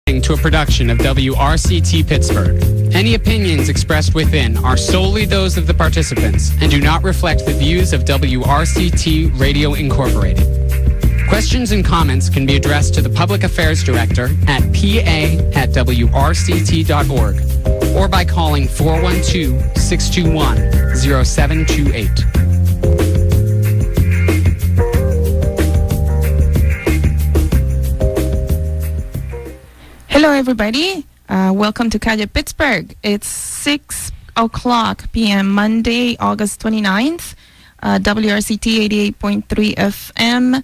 To a production of WRCT Pittsburgh. Any opinions expressed within are solely those of the participants and do not reflect the views of WRCT Radio Incorporated. Questions and comments can be addressed to the Public Affairs Director at pa@wrct.org or by calling 412-621-0728. Hello, everybody. Welcome to Calle Pittsburgh. It's 6 o'clock p.m. Monday, August 29th. WRCT 88.3 FM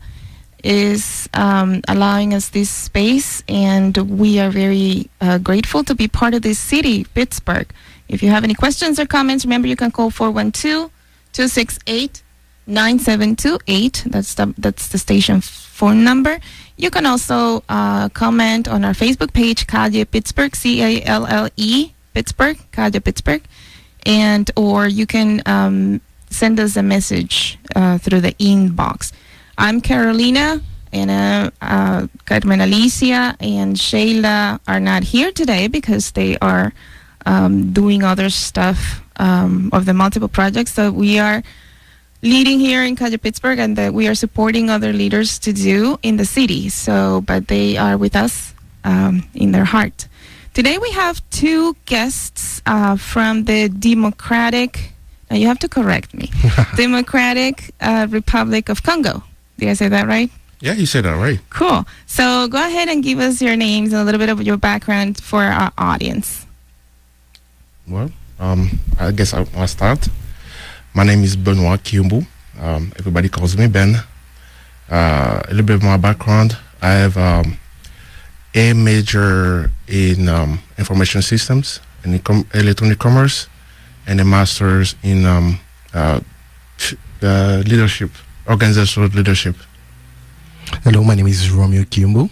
is allowing us this space, and we are very grateful to be part of this city, Pittsburgh. If you have any questions or comments, remember you can call 412-268-9728. That's the station phone number. You can also comment on our Facebook page, Calle Pittsburgh, C-A-L-L-E, Pittsburgh, Calle Pittsburgh. And, or you can send us a message through the inbox. I'm Carolina, and Carmen Alicia and Sheila are not here today because they are doing other stuff of the multiple projects that we are leading here in Calle Pittsburgh, and that we are supporting other leaders to do in the city. So, but they are with us in their heart. Today we have two guests from the Democratic, now you have to correct me, Democratic Republic of Congo. Did I say that right? Yeah, you said that right. Cool. So go ahead and give us your names and a little bit of your background for our audience. Well, I guess I'll start. My name is Benoit Kihumbu. Everybody calls me Ben. A little bit of my background. I have a major in information systems and electronic commerce, and a master's in leadership, organizational leadership. Hello, my name is Romeo Kihumbu.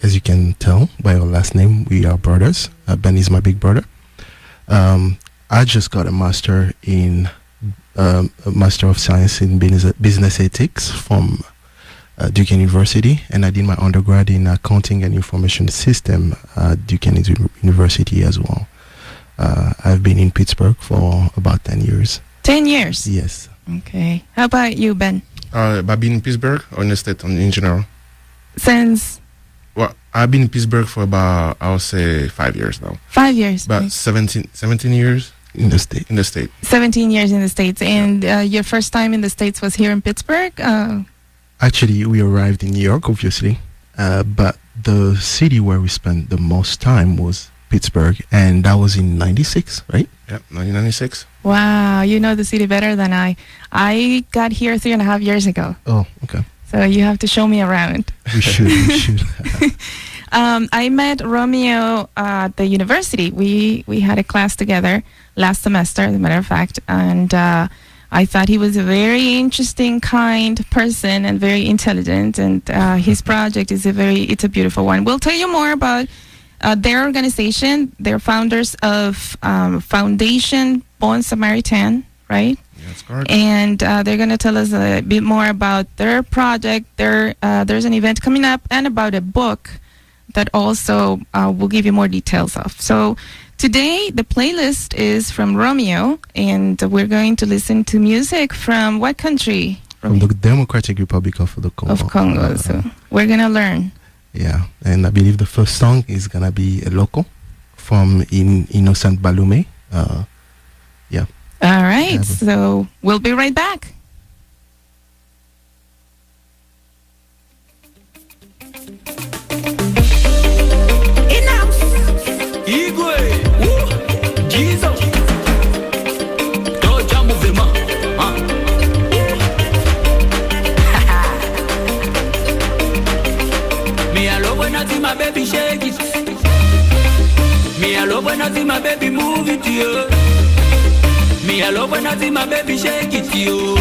As you can tell by our last name, we are brothers. Ben is my big brother. I just got a master of Science in Business Ethics from Duke University, and I did my undergrad in Accounting and Information System at Duke University as well. I've been in Pittsburgh for about 10 years. 10 years? Yes. Okay. How about you, Ben? I've been in Pittsburgh or in the state in general? Since? Well, I've been in Pittsburgh for about, I would say, 5 years now. 5 years? About nice. 17 years. In the state. 17 years in the States. And your first time in the States was here in Pittsburgh? Actually, we arrived in New York, obviously. But the city where we spent the most time was Pittsburgh. And that was in 96, right? Yeah, 1996. Wow, you know the city better than I. I got here 3.5 years ago. Oh, okay. So you have to show me around. We should. I met Romeo at the university. We had a class together last semester, as a matter of fact, and I thought he was a very interesting, kind person and very intelligent, and his project is it's a beautiful one. We'll tell you more about their organization. They're founders of Foundation Bon Samaritan, right? That's correct. And they're going to tell us a bit more about their project. There's an event coming up, and about a book that also we'll give you more details of. So today the playlist is from Romeo, and we're going to listen to music from what country? From the Democratic Republic of the Congo. Of Congo. So we're going to learn. Yeah, and I believe the first song is going to be a local from Innocent Balume. Yeah. All right, so we'll be right back. My baby shake it. Me I love when I see my baby move it, yo. Me I love when I see my baby shake it, yo.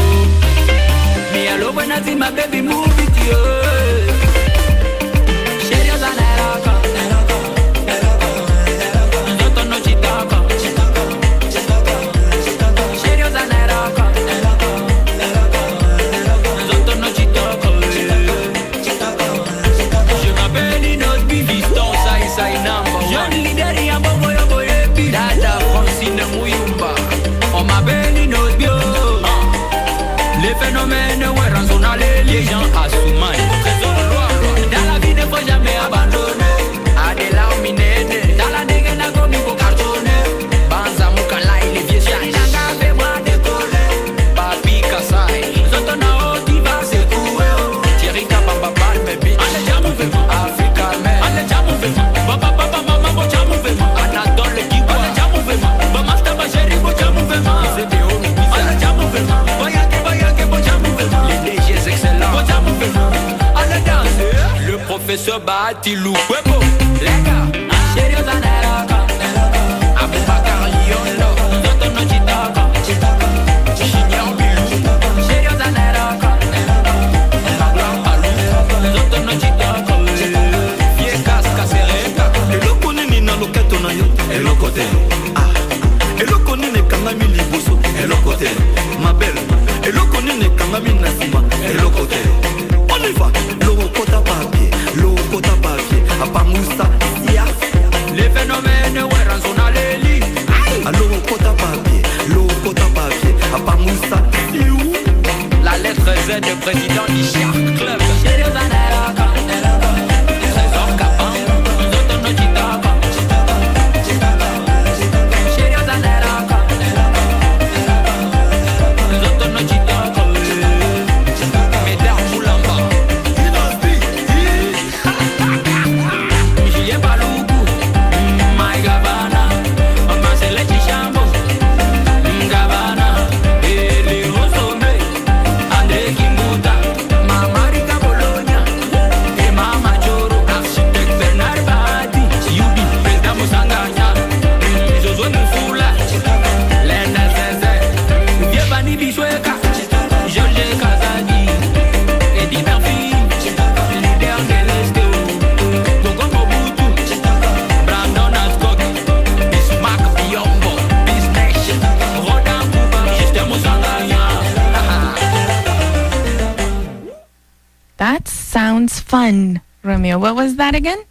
Me I love when I see my baby move it, yo. Serious and eroca. Noto no chitaka. Serious and eroca. Noto no chitaka. Je m'appelle une autre bifiston, ça et Romeo bati lukwebo Lega Sherio zaneraka Abubakar Yolo Zoto no chitaka Shinyon bilu Sherio zaneraka Maglam palu Zoto no chitaka Fie kaska sereka Eloko nini na loketo na yo Eloko te Eloko nini kanga mi libuso Eloko te Ma belle Eloko nini kanga mi nasima Eloko te On y va Loko papier Apamusa ya Les phénomènes ouais zona leli Loko papier Apamusa you La lettre Z de président du Shark Club Chérie Zanera Trésor Capin Zoto no chitaka Chérie Zanera Zoto no chitaka Médard Moulamba Julien Baloukou My Gavana Marcel Chishambo Gavana Eli Rosombe André Kimbuta Mama Rika Bologna Et Mama Choro Architecte Bernard Bahati Yubi Président Moussanganya Josué Moufoula Lenda Zezé Vievani Bishweka Georges Kazadi Eddie Murphy Leader de l'Est Gogo Mobutu Brandon Ascot Bismarck Biombo Business Rodin Kuba Justin Moussanganya That sounds fun, Romeo. What was that again?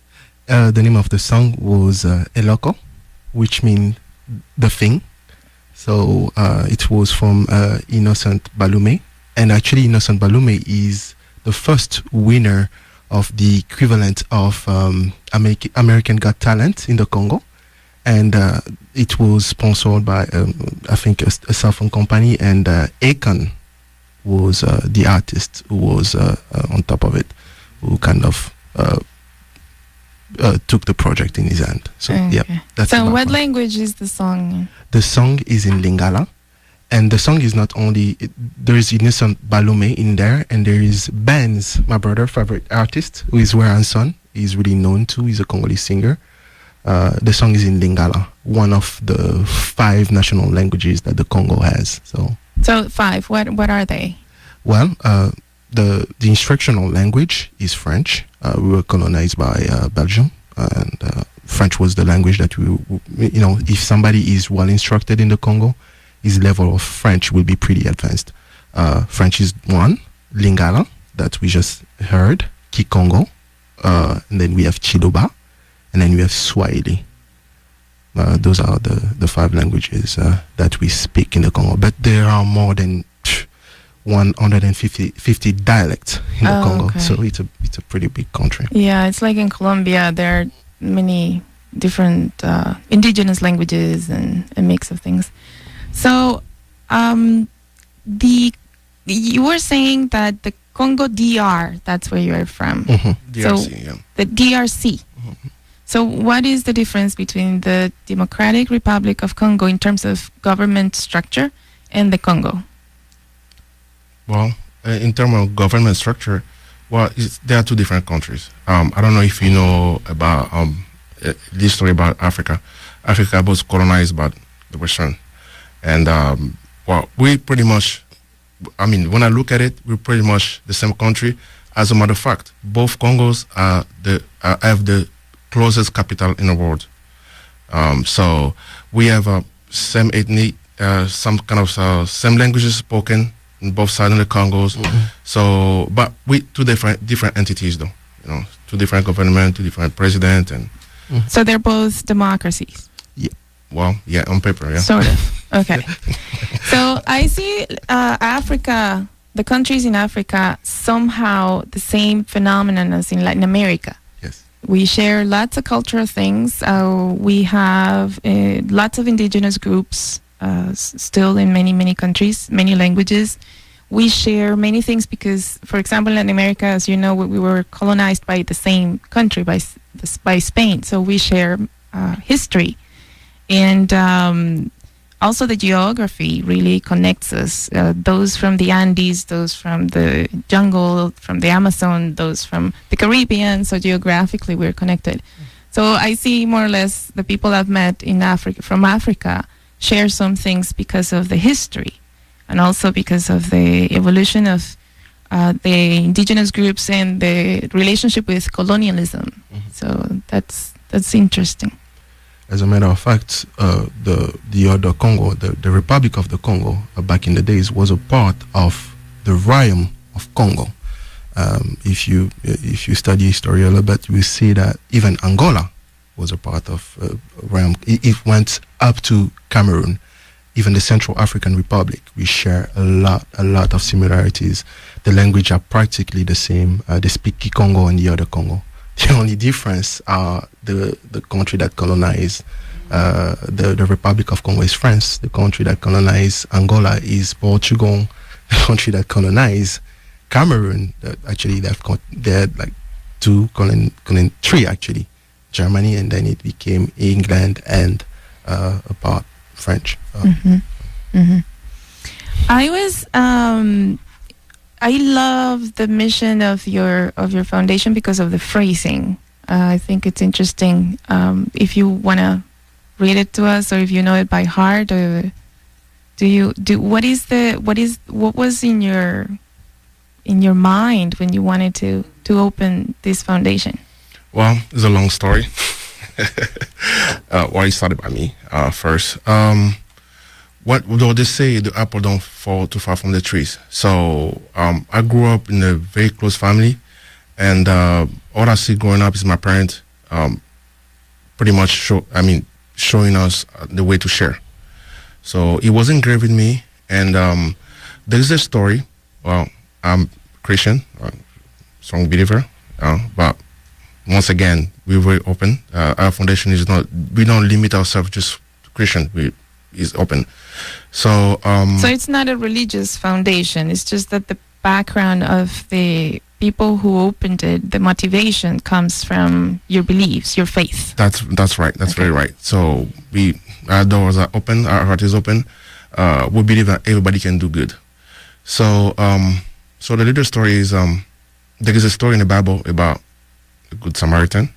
The name of the song was Eloko, which means the thing. So it was from Innocent Balume. And actually, Innocent Balume is the first winner of the equivalent of American Got Talent in the Congo. And it was sponsored by, I think, a cell phone company. And Akon was the artist who was on top of it, who kind of took the project in his hand. So, yeah. That's So about what one. language is the song? The song is in Lingala. And the song is not only, there is Innocent Balume in there, and there is Benz, my brother, favorite artist, who is Weranson. He's really known too. He's a Congolese singer. The song is in Lingala, one of the 5 national languages that the Congo has. So 5, what are they? Well, the instructional language is French. We were colonized by Belgium, and French was the language that if somebody is well instructed in the Congo, his level of French will be pretty advanced. French is one, Lingala, that we just heard, Kikongo, and then we have Chiluba, and then we have Swahili. Those are the 5 languages that we speak in the Congo. But there are more than 150 dialects in the Congo. Okay. So it's a pretty big country. Yeah, it's like in Colombia, there are many different indigenous languages and a mix of things. So, you were saying that the Congo DR, that's where you're from. Mm-hmm. DRC, yeah. The DRC. Mm-hmm. So what is the difference between the Democratic Republic of Congo in terms of government structure and the Congo? Well, in terms of government structure, there are 2 different countries. I don't know if you know about this story about Africa. Africa was colonized by the Western. And, we pretty much, when I look at it, we're pretty much the same country. As a matter of fact, both Congos have the closest capital in the world. So we have same ethnic, some kind of same languages spoken in both sides of the Congos. Mm-hmm. So, but we 2 different entities, though. 2 different government, 2 different president, and. So they're both democracies. Well, yeah, on paper, yeah. Sort of. Okay. So I see Africa, the countries in Africa, somehow the same phenomenon as in Latin America. Yes. We share lots of cultural things. We have lots of indigenous groups still in many, many countries, many languages. We share many things because, for example, in America, as you know, we were colonized by the same country, by Spain. So we share history. And also the geography really connects us. Those from the Andes, those from the jungle, from the Amazon, those from the Caribbean. So geographically, we're connected. So I see more or less the people I've met in Africa, from Africa, share some things because of the history, and also because of the evolution of the indigenous groups and the relationship with colonialism. So that's interesting. As a matter of fact, the other Congo, the Republic of the Congo, back in the days, was a part of the realm of Congo. If you study history a little bit, you will see that even Angola was a part of realm. It went up to Cameroon. Even the Central African Republic, we share a lot of similarities. The language are practically the same. They speak Kikongo and the other Congo. The only difference are the country that colonized the Republic of Congo is France. The country that colonized Angola is Portugal. The country that colonized Cameroon, actually they had like three actually, Germany, and then it became England and a part French. I love the mission of your foundation because of the phrasing. I think it's interesting. If you want to read it to us, or if you know it by heart, or what was in your mind when you wanted to open this foundation? Well, it's a long story. Why it started by me first. What do they say? The apple don't fall too far from the trees. So I grew up in a very close family, and all I see growing up is my parents pretty much showing us the way to share. So it was engraved in me, and there's a story. Well, I'm Christian, strong believer, but once again, we're very open. Our foundation is not, we don't limit ourselves just to Christian. Is open. So so it's not a religious foundation. It's just that the background of the people who opened it, the motivation comes from your beliefs, your faith. That's right. That's very right. So our doors are open, our heart is open. We believe that everybody can do good. So so the little story is there is a story in the Bible about the Good Samaritan,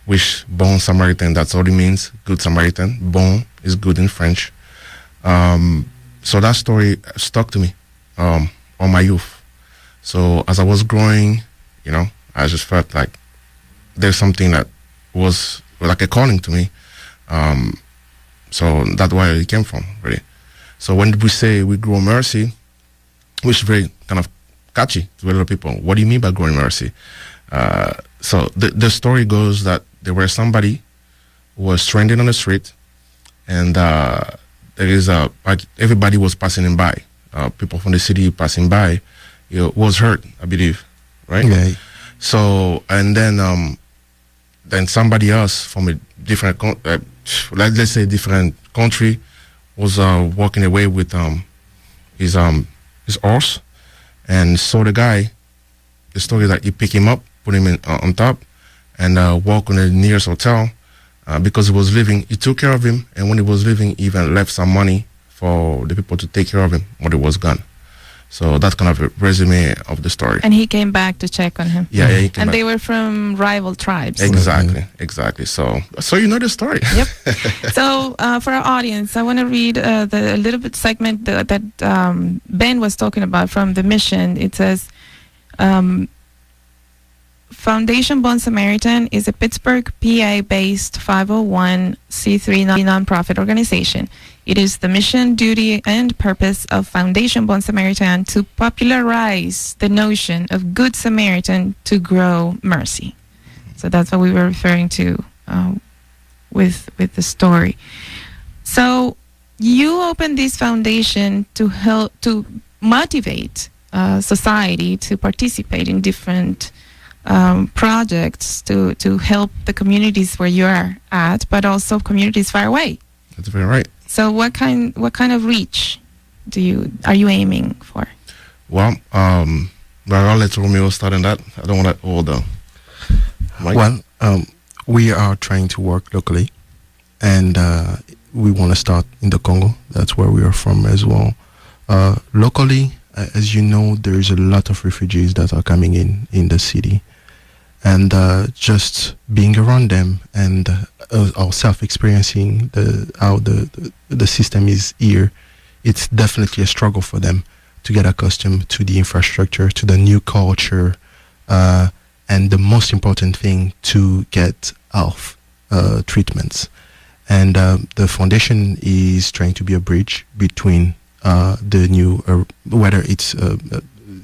which bon Samaritan, that's all it means, Good Samaritan. Bon is good in French. So that story stuck to me all my youth. So as I was growing, I just felt like there's something that was like a calling to me. So that's where it came from, really. So when we say we grow mercy, which is very kind of catchy to a lot of people, what do you mean by growing mercy? So the story goes that there was somebody who was stranded on the street, and everybody was passing him by. People from the city passing by, was hurt, I believe, right? Yeah. So and then somebody else from a different, let's say different country, was walking away with his horse, and saw the guy. The story that he picked him up, put him on top, and walked on the nearest hotel. Because he was leaving, he took care of him, and when he was leaving, he even left some money for the people to take care of him when he was gone. So that's kind of a resume of the story. And he came back to check on him. Yeah, he came and back. they were from rival tribes. Exactly. So you know the story. Yep. So for our audience, I want to read a little bit segment that Ben was talking about from the mission. It says, Foundation Bon Samaritan is a Pittsburgh, PA-based 501c3 nonprofit organization. It is the mission, duty, and purpose of Foundation Bon Samaritan to popularize the notion of Good Samaritan to grow mercy. So that's what we were referring to with the story. So you opened this foundation to help to motivate society to participate in different projects to help the communities where you are at, but also communities far away. That's very right. So what kind of reach are you aiming for? Well, I'll let Romeo start on that. I don't want to hold the mic. Well, we are trying to work locally, and we want to start in the Congo. That's where we are from as well. Locally, as you know, there is a lot of refugees that are coming in the city. And just being around them and ourselves experiencing how the system is here, it's definitely a struggle for them to get accustomed to the infrastructure, to the new culture, and the most important thing, to get health treatments. And the foundation is trying to be a bridge between the new, whether it's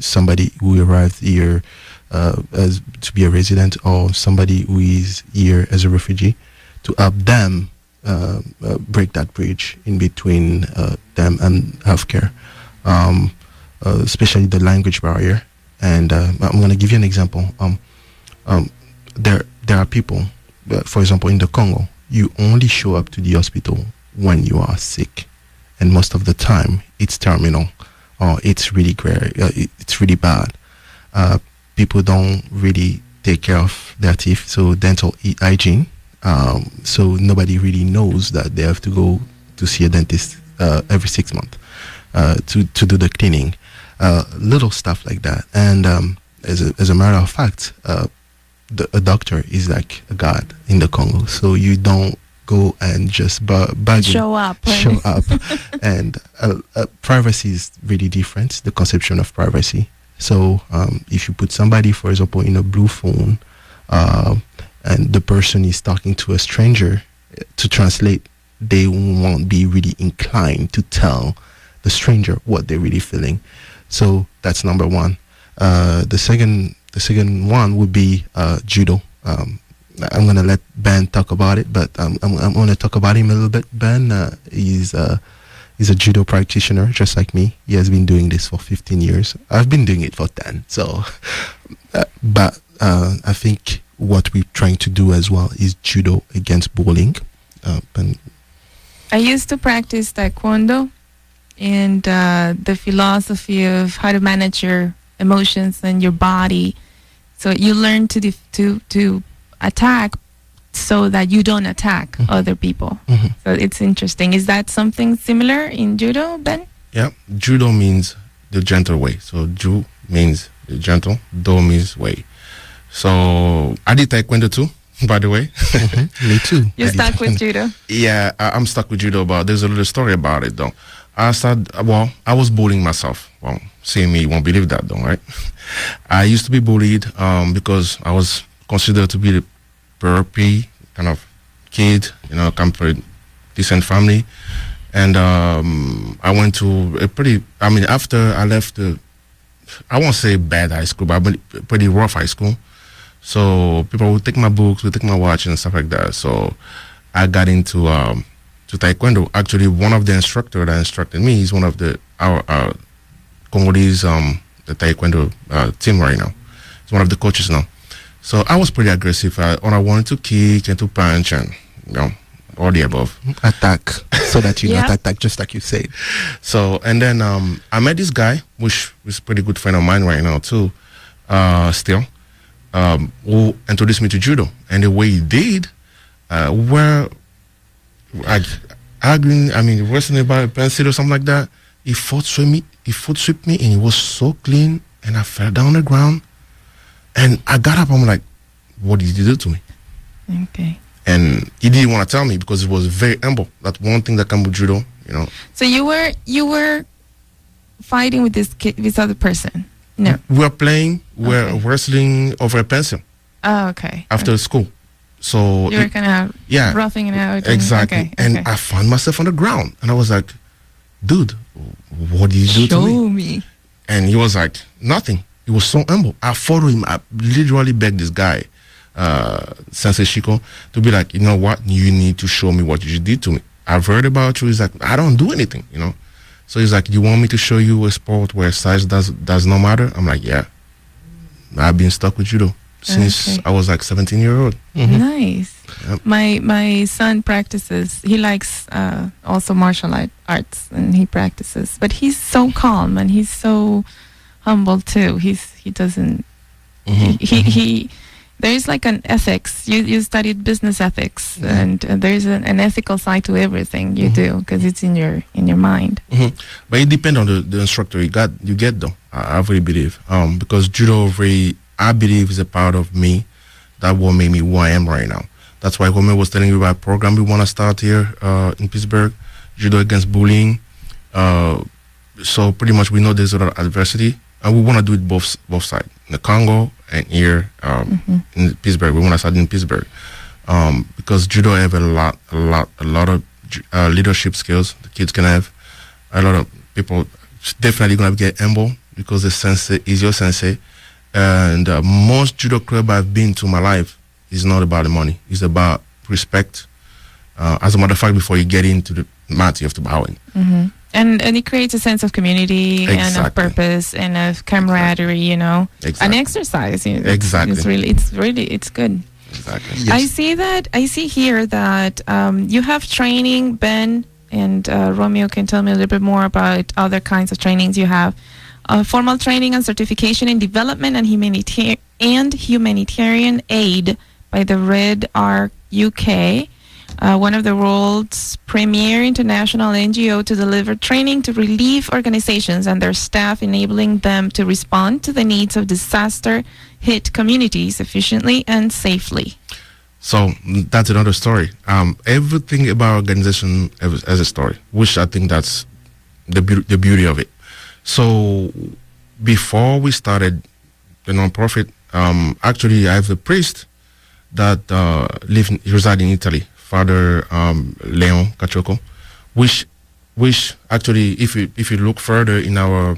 somebody who arrived here as to be a resident, or somebody who is here as a refugee, to help them break that bridge in between them and healthcare, especially the language barrier. And I'm going to give you an example. There are people, for example, in the Congo, you only show up to the hospital when you are sick, and most of the time it's terminal or it's really it's really bad. People don't really take care of their teeth, so dental hygiene. So nobody really knows that they have to go to see a dentist every 6 months to do the cleaning, little stuff like that. And as a matter of fact, a doctor is like a god in the Congo. So you don't go and just show up. And privacy is really different, the conception of privacy. So if you put somebody, for example, in a blue phone, and the person is talking to a stranger, to translate, they won't be really inclined to tell the stranger what they're really feeling. So that's number one. The second one would be judo. I'm gonna let Ben talk about it, but I'm gonna talk about him a little bit. Ben is a judo practitioner, just like me. He has been doing this for 15 years. I've been doing it for 10. So, but I think what we're trying to do as well is judo against bullying. I used to practice taekwondo, and the philosophy of how to manage your emotions and your body. So you learn to attack so that you don't attack other people. So it's interesting. Is that something similar in judo, Ben? Yeah, judo means the gentle way. So ju means the gentle, do means way. So I did taekwondo too, by the way. Me too. You're stuck with judo? Yeah, I'm stuck with judo, but there's a little story about it though. I was bullying myself. Well, seeing me, you won't believe that though, right? I used to be bullied because I was considered to be the preppy kind of kid, come from a decent family. And I went to after I left I won't say bad high school, but a pretty rough high school. So people would take my books, would take my watch and stuff like that. So I got into to taekwondo. Actually, one of the instructors that instructed me is one of our Congolese the taekwondo team right now. He's one of the coaches now. So I was pretty aggressive. I wanted to kick and to punch and all the above. Attack, so that you not attack, just like you said. So, and then I met this guy, which is a pretty good friend of mine right now too, still, who introduced me to judo. And the way he did, where arguing, wrestling about a pencil or something like that, he foot swept me, and it was so clean, and I fell down on the ground. And I got up, I'm like, what did you do to me? Okay. And he didn't want to tell me because it was very humble. That's one thing that comes with judo, So you were fighting with this other person? No. We were playing, wrestling over a pencil. Oh, okay. After school. So you were kind of roughing it out. Exactly. And I found myself on the ground. And I was like, dude, what did you do to me? Show me. And he was like, nothing. He was so humble. I followed him. I literally begged this guy, Sensei Shiko, to be like, you know what? You need to show me what you did to me. I've heard about you. He's like, I don't do anything, So he's like, you want me to show you a sport where size does not matter? I'm like, yeah. I've been stuck with judo since I was like 17-year-old. Nice. Yep. My son practices. He likes also martial arts, and he practices. But he's so calm, and he's so humble too. He doesn't. He there's like an ethics. You studied business ethics, and there's an ethical side to everything you do because it's in your mind. But it depends on the instructor you get though. I really believe because judo I believe is a part of me that will make me who I am right now. That's why Romeo was telling you about program we want to start here in Pittsburgh, judo against bullying. So pretty much we know there's a lot of adversity, and we want to do it both sides, in the Congo and here in Pittsburgh. We want to start in Pittsburgh because judo have a lot of leadership skills the kids can have. A lot of people definitely gonna get humble because the sensei is your sensei. And most judo club I've been to in my life is not about the money. It's about respect. As a matter of fact, before you get into the mat, you have to bow in. And it creates a sense of community and of purpose and of camaraderie, you know. An exercise. You know, Exactly. It's good. Exactly. Yes. I see here that you have training, Ben, and Romeo can tell me a little bit more about other kinds of trainings you have. Formal training and certification in development and humanitarian aid by the Wrct UK, one of the world's premier international NGO to deliver training to relief organizations and their staff, enabling them to respond to the needs of disaster-hit communities efficiently and safely. So that's another story. Everything about organization has a story, which I think that's the beauty of it. So before we started the nonprofit, actually I have a priest that reside in Italy, Father Leon Cacciocco, which actually, if you look further in our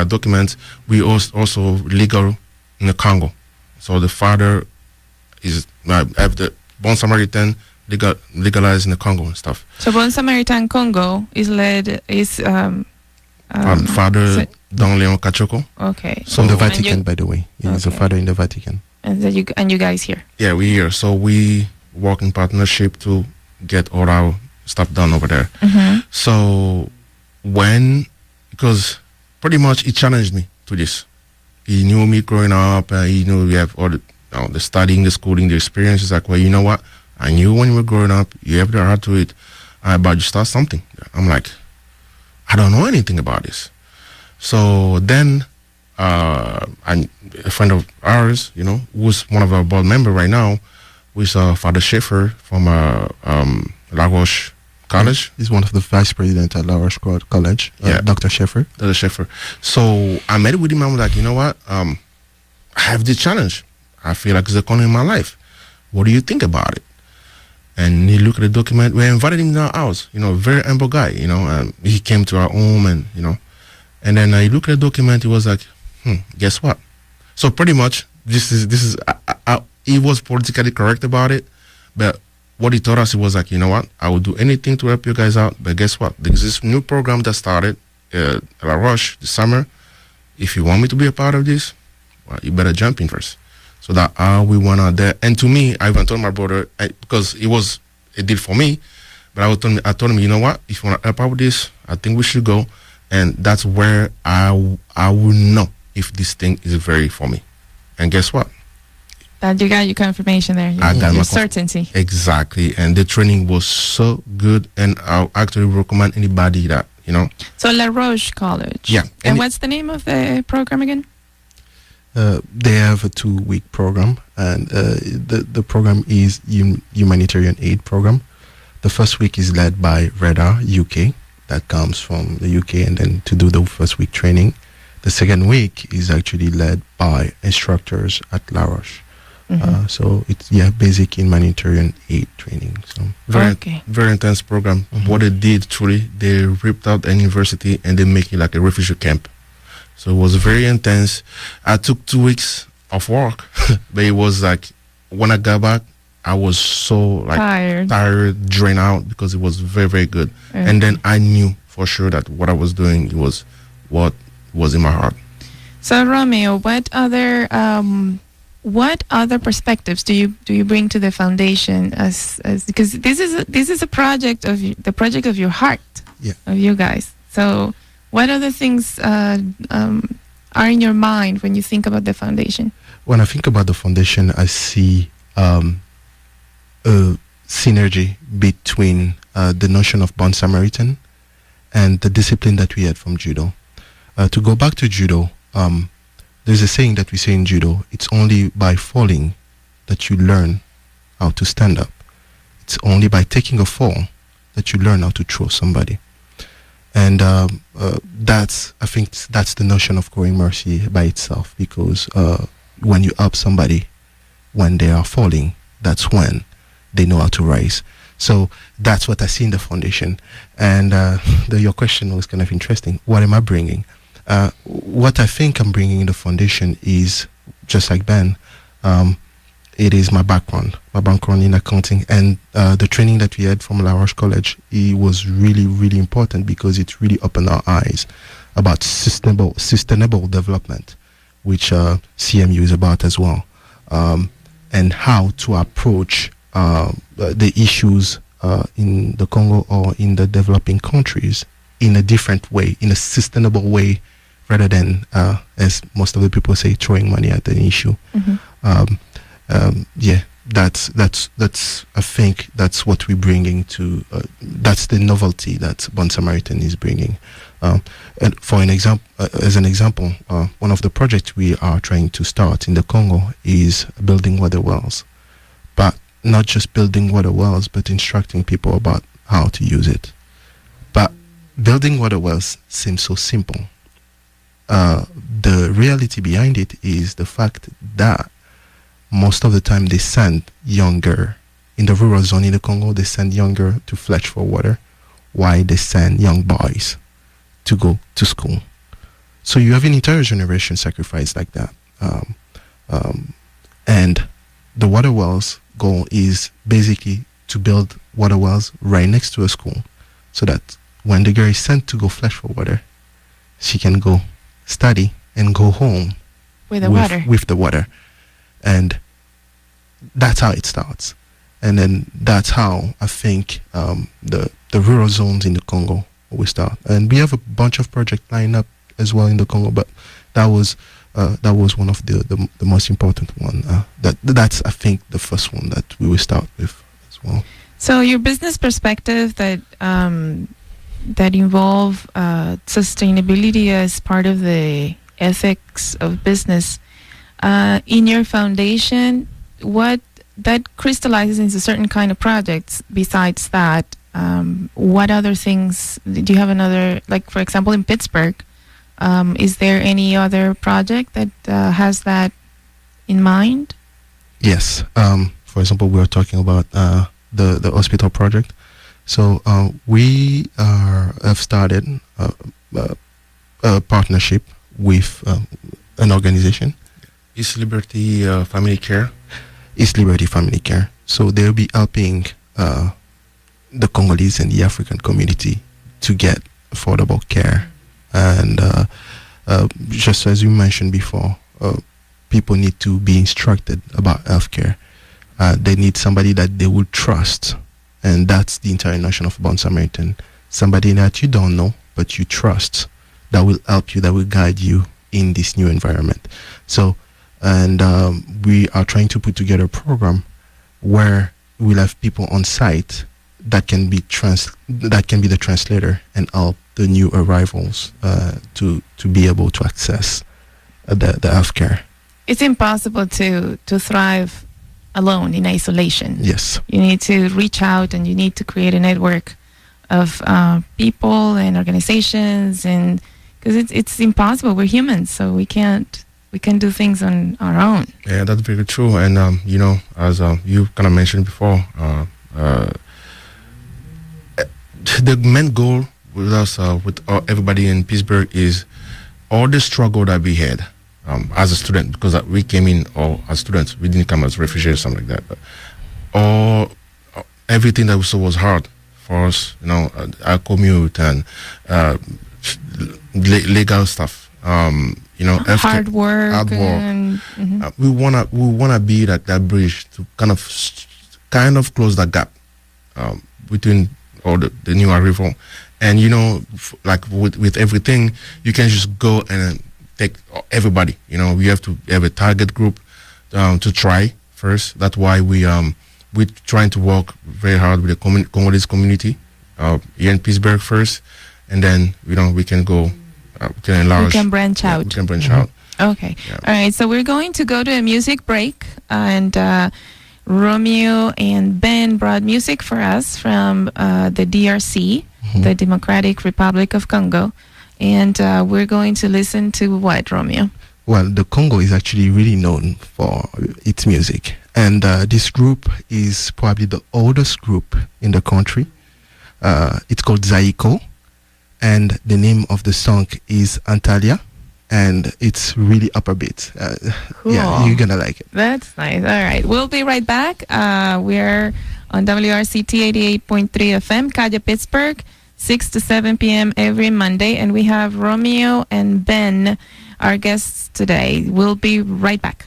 documents, we also legal in the Congo. So the father is have the Bon Samaritan legalized in the Congo and stuff. So Bon Samaritan Congo is Father Don Leon Cacciocco. Okay. From the Vatican, by the way. He's a father in the Vatican. And you guys here? Yeah, we're here. So we work in partnership to get all our stuff done over there. So because pretty much he challenged me to this. He knew me growing up. He knew we have all the studying, the schooling, the experience. He's like, well, you know what? I knew when you were growing up, you have the heart to it. But you start something. I'm like, I don't know anything about this. So then a friend of ours, who's one of our board members right now, with Father Schaefer from La Roche College. He's one of the vice president at La Roche College, Dr. Schaefer. Dr. Schaefer. So I met with him. I was like, you know what? I have this challenge. I feel like it's a calling in my life. What do you think about it? And he looked at the document. We invited him to our house. Very humble guy. He came to our home, and and then he looked at the document. He was like, guess what? So pretty much, this is. He was politically correct about it, but what he told us, he was like, you know what? I will do anything to help you guys out. But guess what? There's this new program that started at La Roche this summer. If you want me to be a part of this, well, you better jump in first. So that we went out there. And to me, I even told my brother, because it did for me, but I told him, you know what? If you want to help out with this, I think we should go. And that's where I will know if this thing is very for me. And guess what? That you got your confirmation there. I got my certainty. Exactly. And the training was so good. And I actually recommend anybody that, So La Roche College. Yeah. And what's the name of the program again? They have a 2-week program, and the program is humanitarian aid program. The first week is led by Wrct UK, that comes from the UK, and then to do the first week training. The second week is actually led by instructors at La Roche. So it's basic humanitarian aid training. So very intense program. What they did truly, they ripped out the university and they make it like a refugee camp. So it was very intense. I took 2 weeks of work, but it was like when I got back, I was so tired, drained out because it was very, very good. And then I knew for sure that what I was doing was what was in my heart. So Romeo, what other perspectives do you bring to the foundation as because this is a project of the project of your heart, of you guys. So what other things are in your mind when you think about the foundation? When I think about the foundation, I see a synergy between the notion of Bon Samaritan and the discipline that we had from judo. To go back to judo, there's a saying that we say in judo, it's only by falling that you learn how to stand up. It's only by taking a fall that you learn how to throw somebody. And I think that's the notion of growing mercy by itself, because when you help somebody when they are falling, that's when they know how to rise. So that's what I see in the foundation. And your question was kind of interesting. What am I bringing? What I think I'm bringing in the foundation is, just like Ben, it is my background in accounting, and the training that we had from La Roche College. It was really, really important because it really opened our eyes about sustainable development, which CMU is about as well, and how to approach the issues in the Congo or in the developing countries in a different way, in a sustainable way, rather than, as most of the people say, throwing money at an issue. That's I think that's what we're bringing to. That's the novelty that Bon Samaritan is bringing. And for an example, one of the projects we are trying to start in the Congo is building water wells, but not just building water wells, but instructing people about how to use it. But building water wells seems so simple. The reality behind it is the fact that most of the time they send younger, in the rural zone in the Congo, they send younger to fetch for water, while they send young boys to go to school. So you have an entire generation sacrificed like that. And the water wells goal is basically to build water wells right next to a school, so that when the girl is sent to go fetch for water, she can go study and go home with the water. And that's how it starts. And then that's how I think the rural zones in the Congo will start. And we have a bunch of projects lined up as well in the Congo, but that was one of the most important one. That's I think the first one that we will start with as well. So your business perspective that involve sustainability as part of the ethics of business, in your foundation, what that crystallizes into certain kind of projects. Besides that, what other things do you have? Another, like for example in Pittsburgh, is there any other project that has that in mind? Yes. For example, we are talking about the hospital project. So we have started a partnership with an organization, East Liberty Family Care. East Liberty Family Care. So they'll be helping the Congolese and the African community to get affordable care. And just as you mentioned before, people need to be instructed about healthcare. They need somebody that they will trust. And that's the entire notion of Bon Samaritan. Somebody that you don't know, but you trust, that will help you, that will guide you in this new environment. So, and we are trying to put together a program where we'll have people on site that can be the translator and help the new arrivals to be able to access the healthcare. It's impossible to thrive alone in isolation. Yes. You need to reach out and you need to create a network of people and organizations, and because it's impossible. We're humans, so we can't do things on our own. Yeah, that's very true. And as you kind of mentioned before, the main goal with us, with everybody in Pittsburgh, is all the struggle that we had as a student, because we came in all as students. We didn't come as refugees or something like that. But all everything that we saw was hard for us. Our commute and legal stuff. Hard work. And, we wanna be that bridge to kind of close that gap between all the new arrival. And like with everything, you can just go and take everybody. We have to have a target group to try first. That's why we're trying to work very hard with the Congolese community here in Pittsburgh first, and then we can go, we can enlarge. We can branch out. We can branch out. Okay. Yeah. All right. So we're going to go to a music break, and Romeo and Ben brought music for us from the DRC, the Democratic Republic of Congo, and we're going to listen to what, Romeo? Well, the Congo is actually really known for its music. And this group is probably the oldest group in the country. It's called Zaiko. And the name of the song is Antalya. And it's really upper beat. Cool. Yeah, you're going to like it. That's nice. All right. We'll be right back. We're on WRCT 88.3 FM, Calle Pittsburgh, 6 to 7 p.m. every Monday. And we have Romeo and Ben, our guests today. We'll be right back.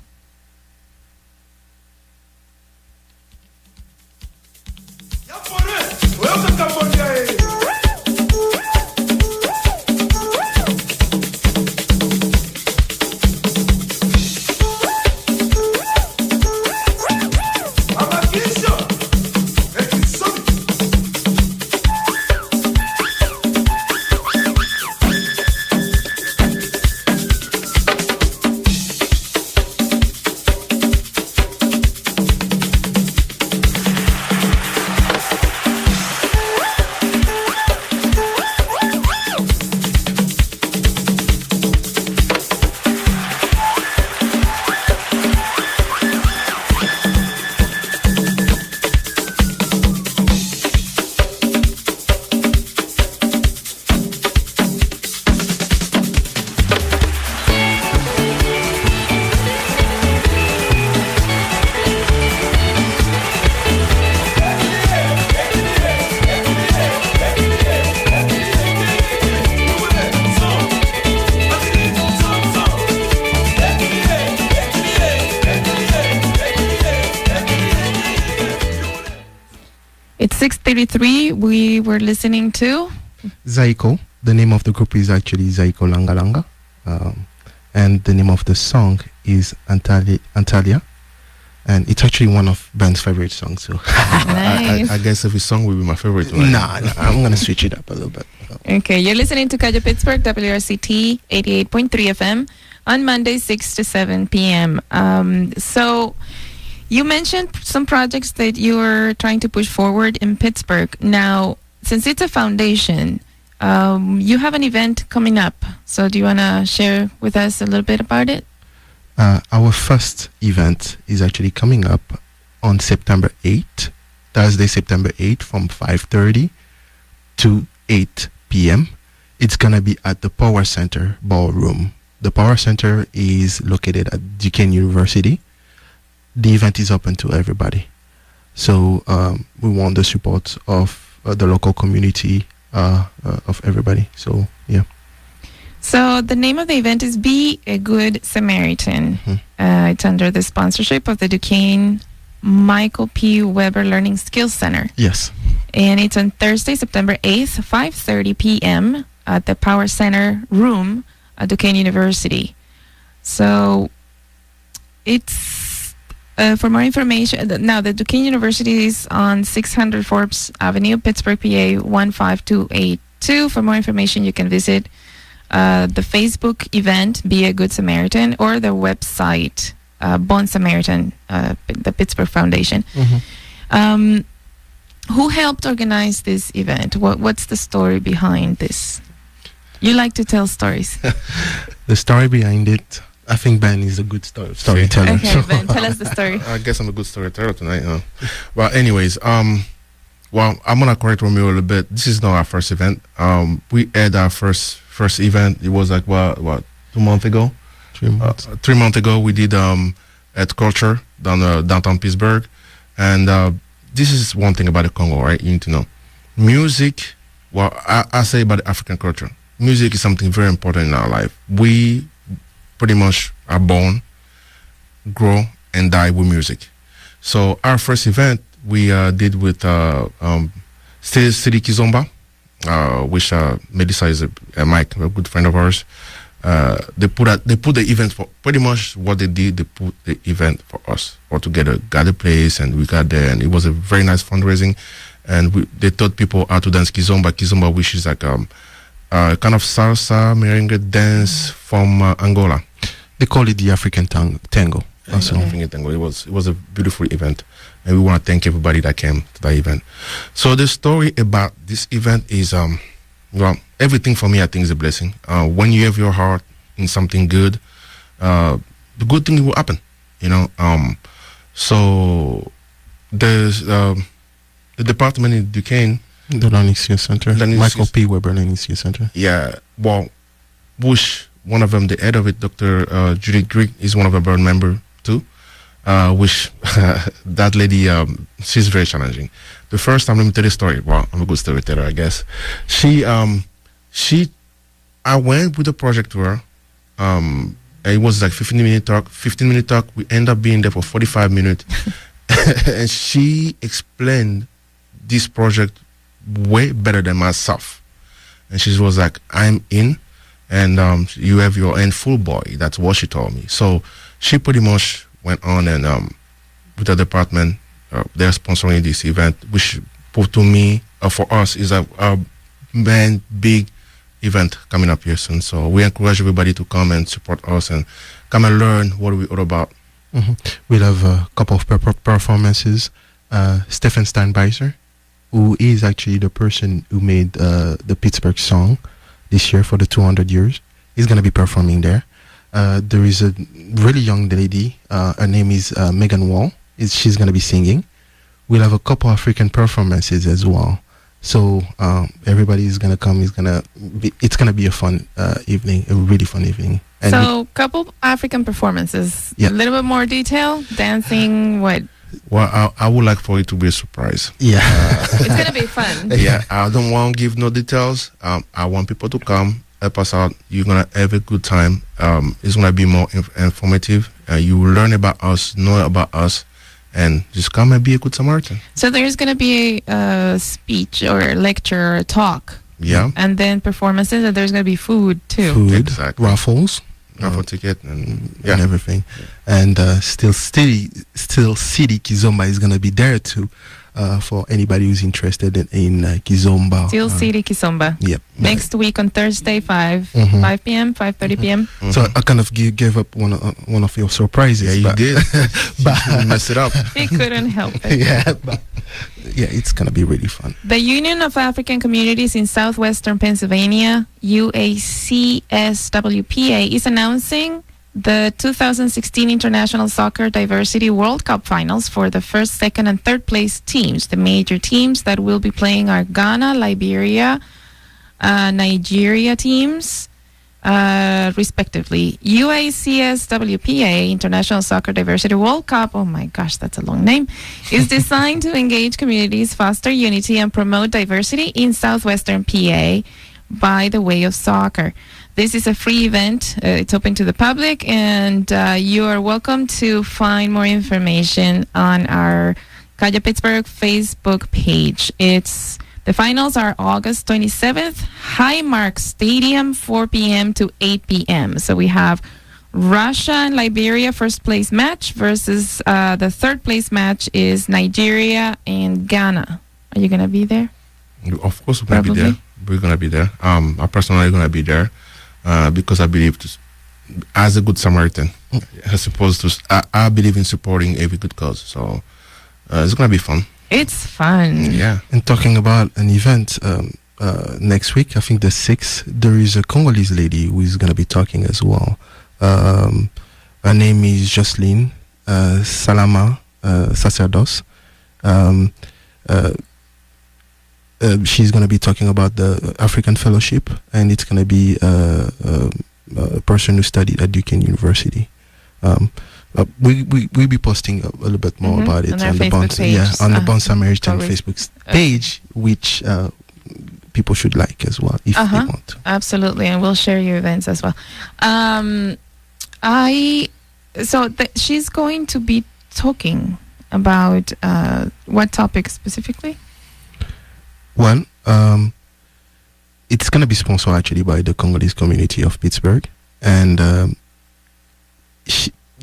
It's 6:33. We were listening to Zaiko. The name of the group is actually Zaiko Langa Langa. And the name of the song is Antalya. And it's actually one of Ben's favorite songs. So nice. I guess every song will be my favorite one. Nah, I'm going to switch it up a little bit. Okay, you're listening to Calle Pittsburgh, WRCT 88.3 FM on Monday, 6 to 7 p.m. So you mentioned some projects that you are trying to push forward in Pittsburgh. Now, since it's a foundation, you have an event coming up. So do you want to share with us a little bit about it? Our first event is actually coming up on September 8th, Thursday, September 8th, from 5:30 to 8 p.m. It's going to be at the Power Center Ballroom. The Power Center is located at Duquesne University. The event is open to everybody. So we want the support of the local community, of everybody. So, yeah. So the name of the event is Be a Good Samaritan. It's under the sponsorship of the Duquesne Michael P. Weber Learning Skills Center. Yes. And it's on Thursday, September 8th, 5:30 p.m. at the Power Center room at Duquesne University. So it's, for more information, now the Duquesne University is on 600 Forbes Avenue, Pittsburgh, PA 15282. For more information, you can visit the Facebook event, Be a Good Samaritan, or the website, Bon Samaritan, the Pittsburgh Foundation. Who helped organize this event? What's the story behind this? You like to tell stories. The story behind it, I think Ben is a good storyteller. Okay, Ben, tell us the story. I guess I'm a good storyteller tonight. Well, anyways, well, I'm gonna correct Romeo a little bit. This is not our first event. We had our first event. It was like what 2 months ago? 3 months. 3 months ago, we did at Culture downtown Pittsburgh, and this is one thing about the Congo, right? You need to know music. Well, I say about the African culture, music is something very important in our life. We pretty much are born, grow, and die with music. So our first event we did with City Kizomba, which Melissa is a Mike, a good friend of ours. they put the event for pretty much what they did. They put the event for us all together, got a place, and we got there, and it was a very nice fundraising. And they taught people how to dance kizomba, which is like kind of salsa merengue dance from Angola. They call it the African tango. Also, African tango. It was a beautiful event, and we want to thank everybody that came to that event. So the story about this event is well, everything for me, I think, is a blessing. When you have your heart in something good, the good thing will happen, you know. So there's the department in Duquesne, the Learning Skill Center, Michael P. Weber Learning Skill Center. Yeah, well, Bush, one of them, the head of it, Dr. Judith Greek, is one of our board member too. Which that lady, she's very challenging. The first time, let me tell you a story. Well, I'm a good storyteller, I guess. I went with the project to her. It was like 15-minute talk. We end up being there for 45 minutes. And she explained this project way better than myself. And she was like, I'm in, and you have your end full, boy. That's what she told me. So she pretty much went on and with the department, they're sponsoring this event, which to me, for us, is a big event coming up here soon. So we encourage everybody to come and support us and come and learn what we're all about. Mm-hmm. We'll have a couple of performances. Stephen Steinbeiser, who is actually the person who made the Pittsburgh song this year for the 200 years, is going to be performing there. There is a really young lady. Her name is Megan Wall. She's going to be singing. We'll have a couple African performances as well. So everybody is going to come. It's going to be a fun evening, a really fun evening. And so, couple African performances. Yeah. A little bit more detail. Dancing. What? Well, I would like for it to be a surprise. Yeah. It's going to be fun. Yeah, I don't want to give no details. I want people to come, help us out. You're going to have a good time. It's going to be more informative. You will learn about us, know about us, and just come and be a good Samaritan. So there's going to be a speech or a lecture or a talk. Yeah. And then performances, and there's going to be food too. Food, exactly. raffles. Raffle ticket and everything. And Still City Kizomba is going to be there too. For anybody who's interested in Kizomba. Still City Kizomba. Yep. Next week on Thursday, 5 p.m., 5:30 p.m. So I kind of gave up one of your surprises. Yeah, you did. But you messed it up. He couldn't help it. Yeah, it's going to be really fun. The Union of African Communities in Southwestern Pennsylvania, UACSWPA, is announcing the 2016 International Soccer Diversity World Cup Finals for the first, second, and third place teams. The major teams that will be playing are Ghana, Liberia, Nigeria teams, respectively. UACSWPA, International Soccer Diversity World Cup, oh my gosh, that's a long name, is designed to engage communities, foster unity, and promote diversity in Southwestern PA by the way of soccer. This is a free event. It's open to the public, and you are welcome to find more information on our Calle Pittsburgh Facebook page. The finals are August 27th, Highmark Stadium, 4 p.m. to 8 p.m. So we have Russia and Liberia first place match versus the third place match is Nigeria and Ghana. Are you going to be there? Of course, we're going to be there. We're going to be there. I personally going to be there. Because I believe, as a good Samaritan, I believe in supporting every good cause. So it's going to be fun. It's fun. Yeah. And talking about an event next week, I think the 6th, there is a Congolese lady who is going to be talking as well. Her name is Jocelyn Salama Sacerdos. She's going to be talking about the African Fellowship, and it's going to be a person who studied at Duquesne University. We'll be posting a little bit more about it on the Bon Samaritan Facebook page, which people should like as well if they want to. Absolutely, and we'll share your events as well. She's going to be talking about what topic specifically? Well, it's going to be sponsored actually by the Congolese community of Pittsburgh, and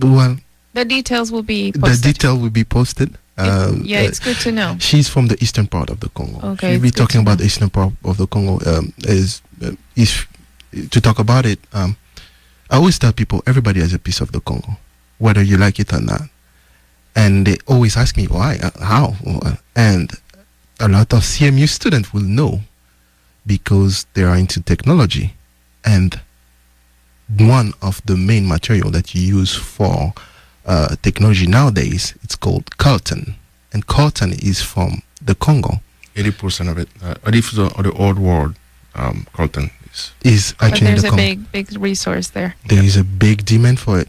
well, the details will be the posted. detail will be posted. It's good to know. She's from the eastern part of the Congo. Okay, She'll be it's good talking to about know. the eastern part of the Congo. Is to talk about it. I always tell people everybody has a piece of the Congo, whether you like it or not. And they always ask me why, how, and a lot of CMU students will know because they are into technology, and one of the main material that you use for technology nowadays, it's called coltan, and coltan is from the Congo. 80% of it, if the old world, coltan Is But actually in there's the a Congo. big resource there. There is a big demand for it,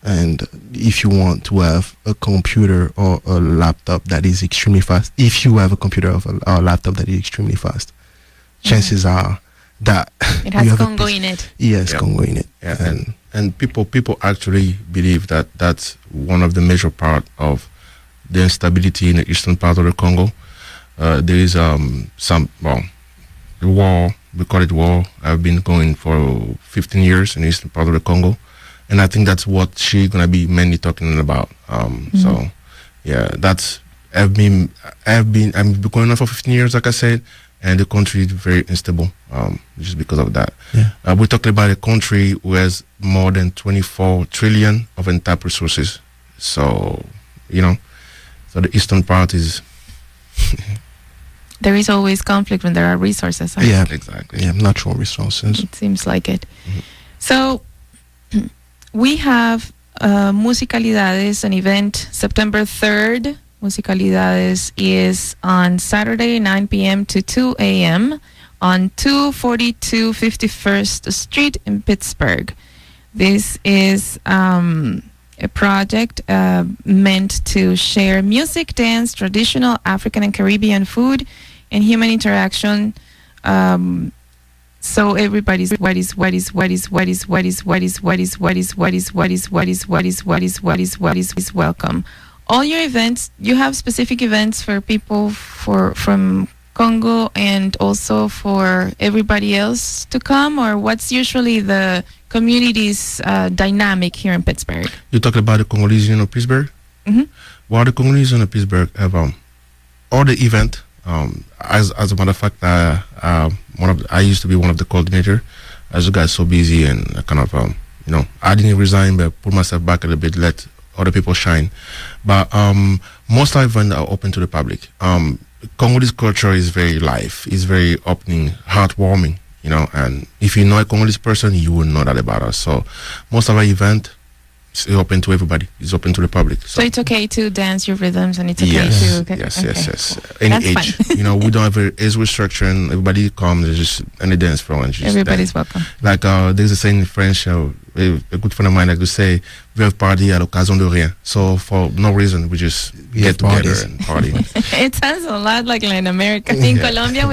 and if you want to have a computer or a laptop that is extremely fast, if you have a computer or a laptop that is extremely fast, chances are that It you has have a Congo piece- in it. Yes, Yeah. Congo in it. Yeah, and people actually believe that that's one of the major part of the instability in the eastern part of the Congo. There is the war, we call it war, have been going for 15 years in the eastern part of the Congo, and I think that's what she's gonna be mainly talking about. So yeah, I've been going on for 15 years, like I said, and the country is very unstable, just because of that. Yeah. We're talking about a country who has more than 24 trillion of untapped resources. So, so the eastern part is There is always conflict when there are resources. Huh? Yeah, exactly. yeah, natural resources. It seems like it. So we have Musicalidades, an event September 3rd. Musicalidades is on Saturday, 9 p.m. to 2 a.m. on 242 51st Street in Pittsburgh. This is a project meant to share music, dance, traditional African and Caribbean food, and human interaction. So everybody's welcome. All your events, you have specific events for people from Congo and also for everybody else to come, or what's usually the community's dynamic here in Pittsburgh? You talked about the Congolese Union of Pittsburgh? Mhm. Well, the Congolese Union of Pittsburgh have all the event. As a matter of fact, I used to be one of the coordinator. I just got so busy and I kind of, I didn't resign, but put myself back a little bit, let other people shine. But most of events are open to the public. Congolese culture is very live, it's very opening, heartwarming, and if you know a Congolese person, you will know that about us. So most of our event is open to everybody, it's open to the public. So it's okay to dance your rhythms, and it's okay Yes, to... yes. Any That's age. fun. We don't have an age restriction. Everybody comes, there's just any dance floor and just Everybody's dance. welcome. Like there's a saying in French, a good friend of mine like to say, "We have party à l'occasion de rien." So for no reason, we just have get together parties. and party. It sounds a lot like Latin America. In Yeah. Colombia,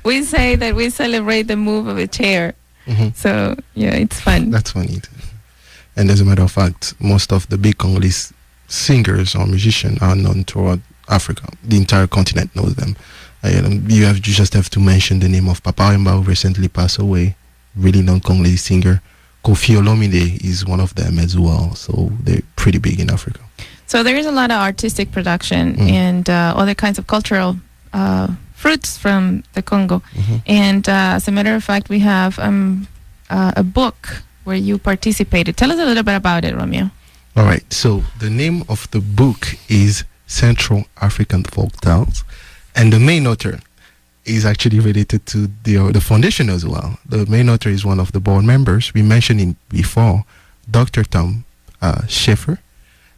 we say that we celebrate the move of a chair. Mhm. So, yeah, it's fun. That's funny. And as a matter of fact, most of the big Congolese singers or musicians are known throughout Africa. The entire continent knows them. You just have to mention the name of Papa Wemba, who recently passed away, really known Congolese singer. Kofi Olomide is one of them as well. So they're pretty big in Africa. So there is a lot of artistic production and other kinds of cultural fruits from the Congo. And as a matter of fact, we have a book where you participated. Tell us a little bit about it, Romeo. All right. So the name of the book is Central African Folk Tales, and the main author is actually related to the foundation as well. The main author is one of the board members. We mentioned him before, Dr. Tom Schaefer,